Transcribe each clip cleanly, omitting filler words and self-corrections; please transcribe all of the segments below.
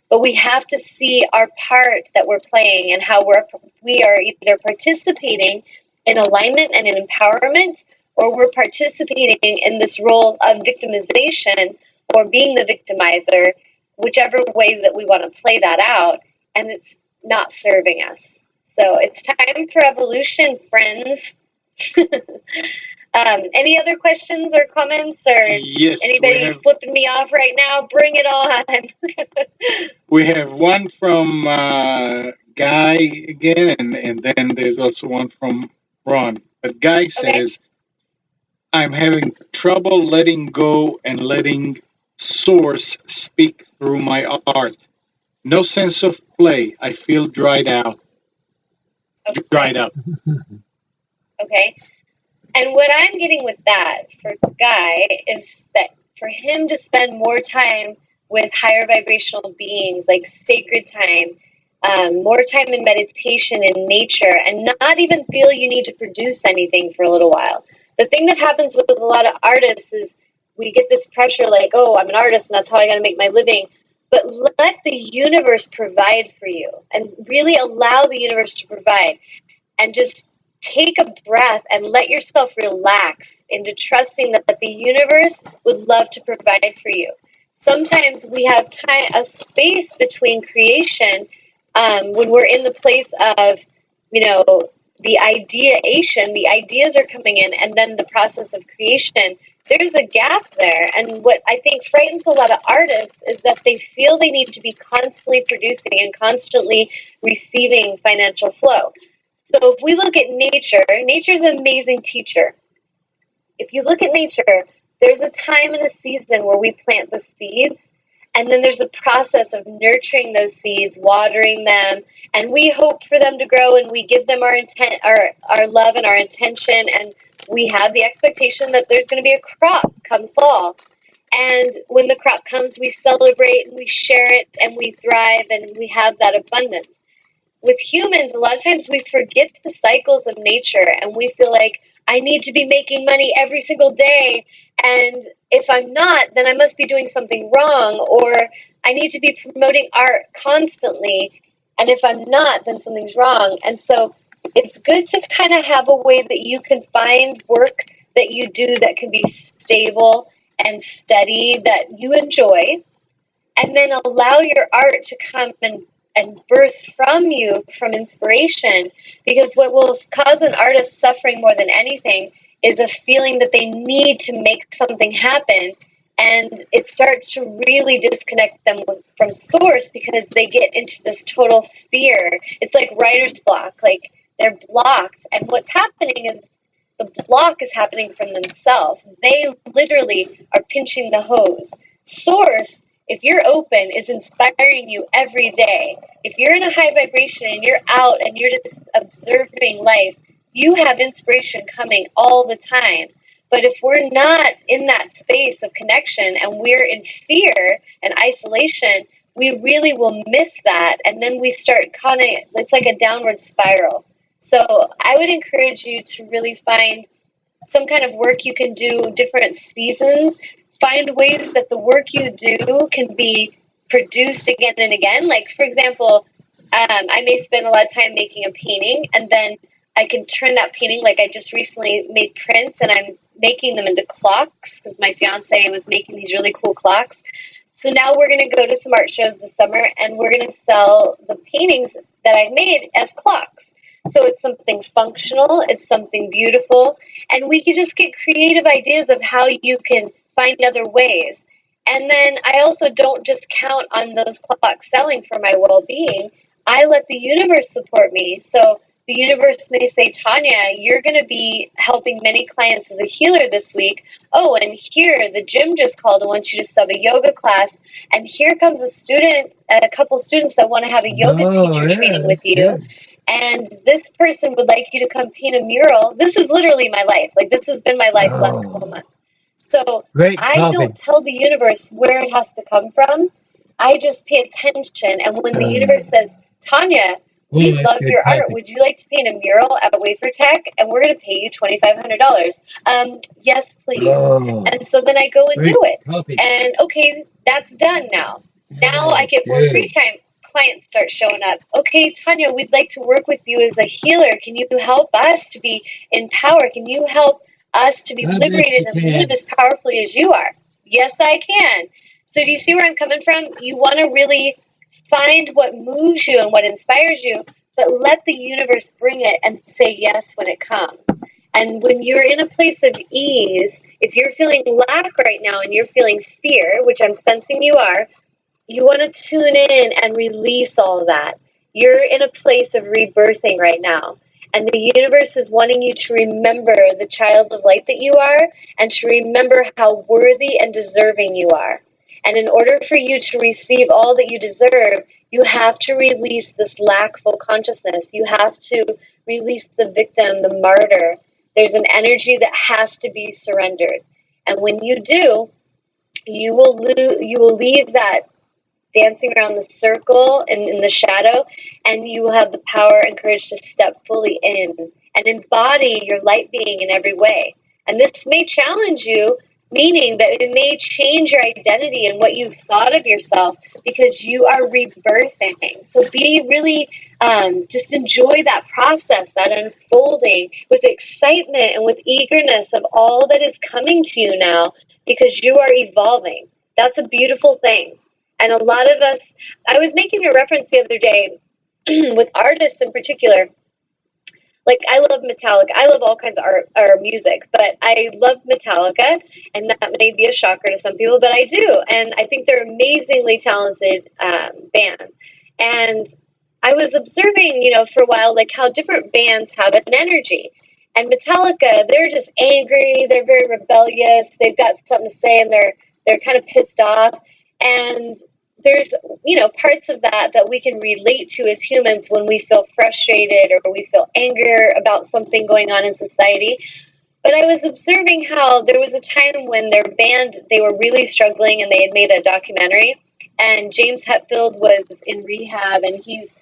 But we have to see our part that we're playing and how we are either participating in alignment and in empowerment, or we're participating in this role of victimization or being the victimizer, whichever way that we want to play that out, and it's not serving us. So it's time for evolution, friends. Any other questions or comments, or Yes, anybody flipping me off right now? Bring it on. We have one from Guy again, and then there's also one from Ron. But Guy says, I'm having trouble letting go and letting source speak through my art. No sense of play. I feel dried out. Okay. Dried up. Okay. And what I'm getting with that for Guy is that for him to spend more time with higher vibrational beings, like sacred time, more time in meditation in nature, and not even feel you need to produce anything for a little while. The thing that happens with a lot of artists is we get this pressure like, oh, I'm an artist and that's how I got to make my living. But let the universe provide for you and really allow the universe to provide, and just take a breath and let yourself relax into trusting that the universe would love to provide for you. Sometimes we have time, a space between creation, when we're in the place of, the ideation, the ideas are coming in, and then the process of creation. There's a gap there. And what I think frightens a lot of artists is that they feel they need to be constantly producing and constantly receiving financial flow. So if we look at nature, nature's an amazing teacher. If you look at nature, there's a time and a season where we plant the seeds, and then there's a process of nurturing those seeds, watering them, and we hope for them to grow, and we give them our intent, our love and our intention, and we have the expectation that there's going to be a crop come fall. And when the crop comes, we celebrate and we share it and we thrive and we have that abundance. With humans, a lot of times we forget the cycles of nature and we feel like I need to be making money every single day. And if I'm not, then I must be doing something wrong, or I need to be promoting art constantly. And if I'm not, then something's wrong. And so it's good to kind of have a way that you can find work that you do that can be stable and steady, that you enjoy, and then allow your art to come and birth from you from inspiration. Because what will cause an artist suffering more than anything is a feeling that they need to make something happen, and it starts to really disconnect them from source because they get into this total fear. It's like writer's block, like they're blocked, and what's happening is the block is happening from themselves. They literally are pinching the hose. Source, if you're open, is inspiring you every day. If you're in a high vibration and you're out and you're just observing life, you have inspiration coming all the time. But if we're not in that space of connection and we're in fear and isolation, we really will miss that. And then we start it's like a downward spiral. So I would encourage you to really find some kind of work you can do, different seasons. Find ways that the work you do can be produced again and again. Like, for example, I may spend a lot of time making a painting, and then I can turn that painting, like I just recently made prints, and I'm making them into clocks because my fiance was making these really cool clocks. So now we're going to go to some art shows this summer, and we're going to sell the paintings that I've made as clocks. So it's something functional, it's something beautiful, and we can just get creative ideas of how you can find other ways. And then I also don't just count on those clocks selling for my well-being. I let the universe support me. So the universe may say, Tanya, you're going to be helping many clients as a healer this week. Oh, and here, the gym just called and wants you to sub a yoga class. And here comes a couple students that want to have a yoga teacher training with you. Good. And this person would like you to come paint a mural. This is literally my life. Like, this has been my life the last couple months. So I don't tell the universe where it has to come from. I just pay attention. And when the universe says, Tanya, we love your art. Would you like to paint a mural at Wafer Tech? And we're going to pay you $2,500. Yes, please. And so then I go and do it. And okay, that's done now. Now I get more free time. Clients start showing up. Okay, Tanya, we'd like to work with you as a healer. Can you help us to be in power? Can you help us to be liberated and live as powerfully as you are? Yes, I can. So do you see where I'm coming from? You want to really find what moves you and what inspires you, but let the universe bring it and say yes when it comes. And when you're in a place of ease, if you're feeling lack right now and you're feeling fear, which I'm sensing you are, you want to tune in and release all of that. You're in a place of rebirthing right now. And the universe is wanting you to remember the child of light that you are and to remember how worthy and deserving you are. And in order for you to receive all that you deserve, you have to release this lackful consciousness. You have to release the victim, the martyr. There's an energy that has to be surrendered. And when you do, you will leave that dancing around the circle and in the shadow, and you will have the power and courage to step fully in and embody your light being in every way. And this may challenge you, meaning that it may change your identity and what you've thought of yourself because you are rebirthing. So be really, just enjoy that process, that unfolding with excitement and with eagerness of all that is coming to you now because you are evolving. That's a beautiful thing. And a lot of us, I was making a reference the other day with artists in particular. Like, I love Metallica. I love all kinds of art or music, but I love Metallica, and that may be a shocker to some people, but I do. And I think they're an amazingly talented band. And I was observing, for a while, like how different bands have an energy. And Metallica, they're just angry. They're very rebellious. They've got something to say, and they're kind of pissed off. And there's, parts of that we can relate to as humans when we feel frustrated or we feel anger about something going on in society. But I was observing how there was a time when their band, they were really struggling and they had made a documentary. And James Hetfield was in rehab and he's,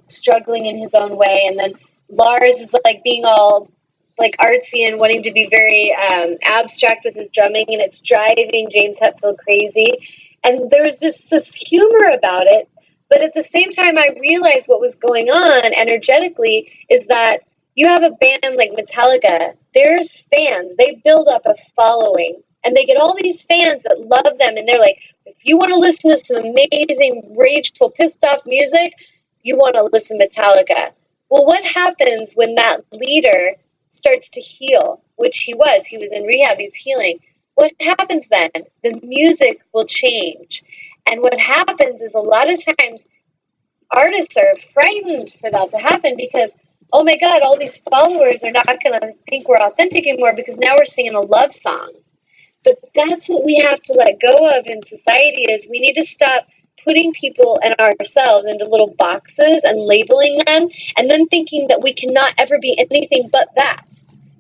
struggling in his own way. And then Lars is like being all like artsy and wanting to be very abstract with his drumming, and it's driving James Hetfield crazy. And there's just this humor about it. But at the same time, I realized what was going on energetically is that you have a band like Metallica. There's fans. They build up a following. And they get all these fans that love them. And they're like, if you want to listen to some amazing, rageful, pissed off music, you want to listen to Metallica. Well, what happens when that leader starts to heal, which he was? He was in rehab. He's healing. What happens then? The music will change. And what happens is a lot of times artists are frightened for that to happen because, oh my God, all these followers are not going to think we're authentic anymore because now we're singing a love song. But that's what we have to let go of in society is we need to stop putting people and ourselves into little boxes and labeling them and then thinking that we cannot ever be anything but that.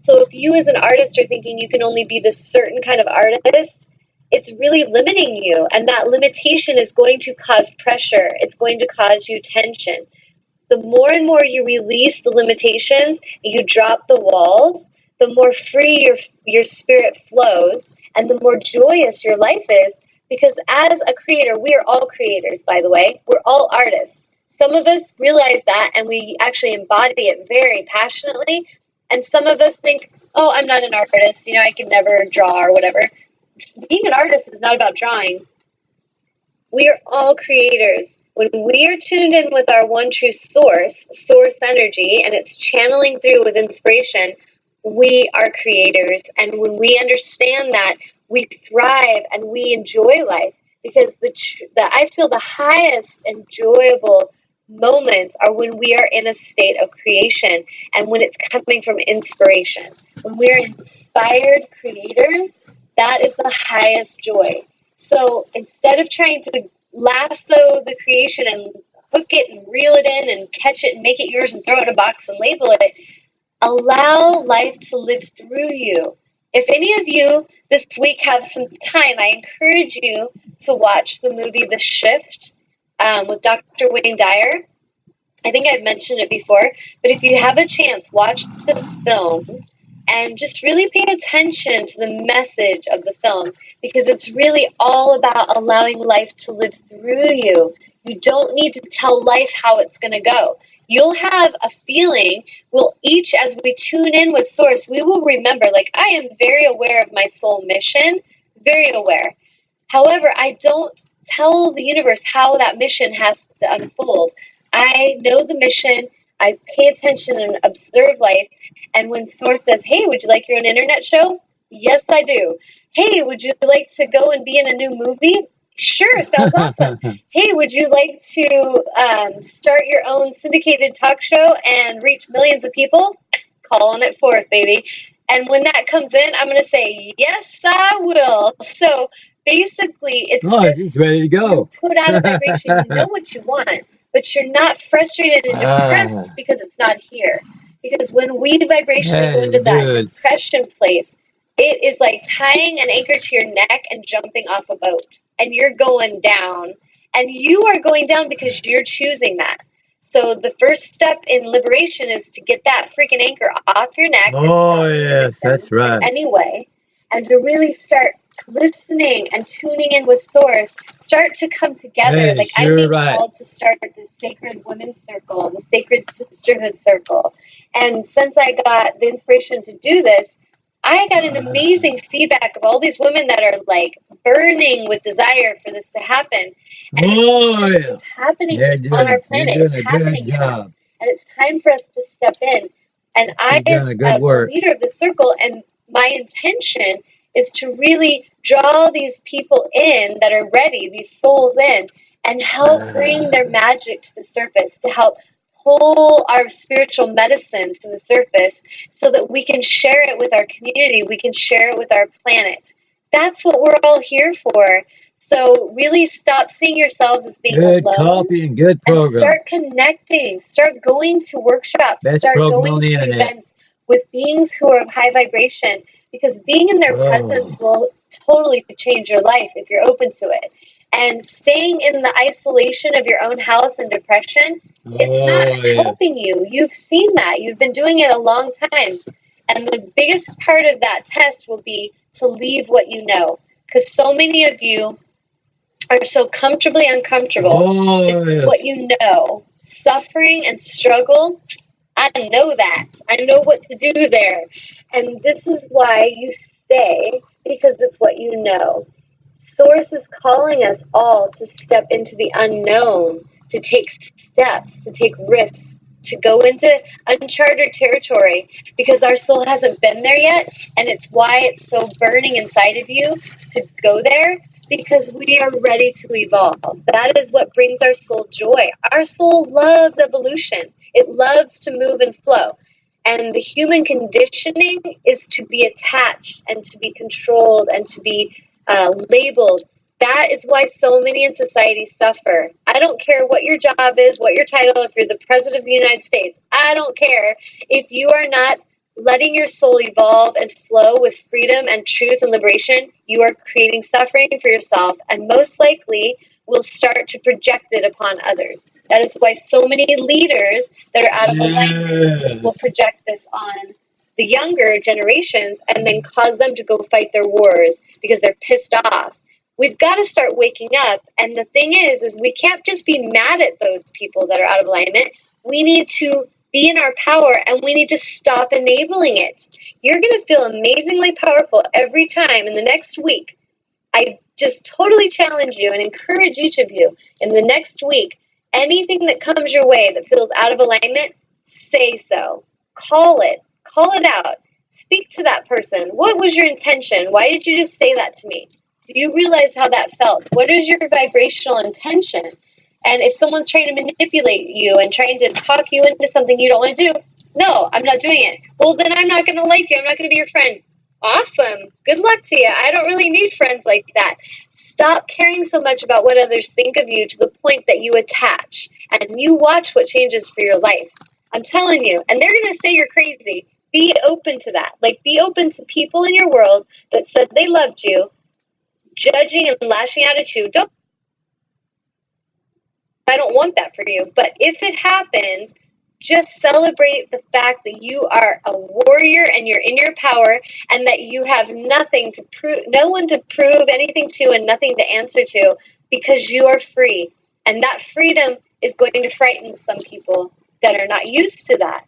So if you as an artist are thinking you can only be this certain kind of artist, it's really limiting you. And that limitation is going to cause pressure. It's going to cause you tension. The more and more you release the limitations, you drop the walls, the more free your spirit flows and the more joyous your life is. Because as a creator, we are all creators, by the way. We're all artists. Some of us realize that and we actually embody it very passionately. And some of us think, oh, I'm not an artist. I can never draw or whatever. Being an artist is not about drawing. We are all creators. When we are tuned in with our one true source energy, and it's channeling through with inspiration, we are creators. And when we understand that, we thrive and we enjoy life because I feel the highest enjoyable moments are when we are in a state of creation and when it's coming from inspiration. When we're inspired creators, that is the highest joy. So instead of trying to lasso the creation and hook it and reel it in and catch it and make it yours and throw it in a box and label it, allow life to live through you. If any of you this week have some time, I encourage you to watch the movie The Shift with Dr. Wayne Dyer. I think I've mentioned it before, but if you have a chance, watch this film and just really pay attention to the message of the film, because it's really all about allowing life to live through you. You don't need to tell life how it's going to go. You'll have a feeling. We'll each, as we tune in with Source, we will remember, like, I am very aware of my soul mission, very aware. However, I don't tell the universe how that mission has to unfold. I know the mission, I pay attention and observe life, and when Source says, hey, would you like your own internet show? Yes, I do. Hey, would you like to go and be in a new movie? Sure, sounds awesome. Hey, would you like to start your own syndicated talk show and reach millions of people? Calling it forth, baby. And when that comes in, I'm going to say, yes, I will. So basically, it's just ready to go. Put out a vibration. You know what you want, but you're not frustrated and depressed because it's not here. Because when we vibrationally go into that depression place, it is like tying an anchor to your neck and jumping off a boat. And you're going down. And you are going down because you're choosing that. So the first step in liberation is to get that freaking anchor off your neck. Oh, yes, that's right. Anyway, and to really start listening and tuning in with Source, start to come together. Like, I'm being called to start the Sacred Women's Circle, the Sacred Sisterhood Circle. And since I got the inspiration to do this, I got an amazing feedback of all these women that are like burning with desire for this to happen. And it's happening on our planet. It's happening in us. And it's time for us to step in. And I, as the leader of the circle, and my intention is to really draw these people in that are ready, these souls in, and help bring their magic to the surface, to help pull our spiritual medicine to the surface so that we can share it with our community, we can share it with our planet. That's what we're all here for. So really stop seeing yourselves as being alone. Good copy and good program. And start connecting. Start going to workshops. Start going to events with beings who are of high vibration, because being in their presence will totally change your life if you're open to it. And staying in the isolation of your own house and depression, it's not helping you. You've seen that. You've been doing it a long time. And the biggest part of that test will be to leave what you know. Because so many of you are so comfortably uncomfortable. It's what you know. Suffering and struggle, I know that. I know what to do there. And this is why you stay, because it's what you know. Source is calling us all to step into the unknown, to take steps, to take risks, to go into uncharted territory, because our soul hasn't been there yet, and it's why it's so burning inside of you to go there, because we are ready to evolve. That is what brings our soul joy. Our soul loves evolution. It loves to move and flow. And the human conditioning is to be attached and to be controlled and to be labeled. That is why so many in society suffer. I don't care what your job is, what your title, if you're the president of the United States. I don't care. If you are not letting your soul evolve and flow with freedom and truth and liberation, you are creating suffering for yourself, and most likely will start to project it upon others. That is why so many leaders that are out of alignment will project this on the younger generations and then cause them to go fight their wars because they're pissed off. We've got to start waking up. And the thing is we can't just be mad at those people that are out of alignment. We need to be in our power, and we need to stop enabling it. You're going to feel amazingly powerful every time in the next week. I just totally challenge you and encourage each of you in the next week, anything that comes your way that feels out of alignment, say so. Call it out. Speak to that person. What was your intention? Why did you just say that to me? Do you realize how that felt? What is your vibrational intention? And if someone's trying to manipulate you and trying to talk you into something you don't want to do, no, I'm not doing it. Well, then I'm not going to like you. I'm not going to be your friend. Awesome. Good luck to you. I don't really need friends like that. Stop caring so much about what others think of you to the point that you attach. And you watch what changes for your life. I'm telling you. And they're going to say you're crazy. Be open to that. Like, be open to people in your world that said they loved you, judging and lashing out at you. I don't want that for you. But if it happens, just celebrate the fact that you are a warrior and you're in your power, and that you have nothing to prove, no one to prove anything to, and nothing to answer to, because you are free. And that freedom is going to frighten some people that are not used to that.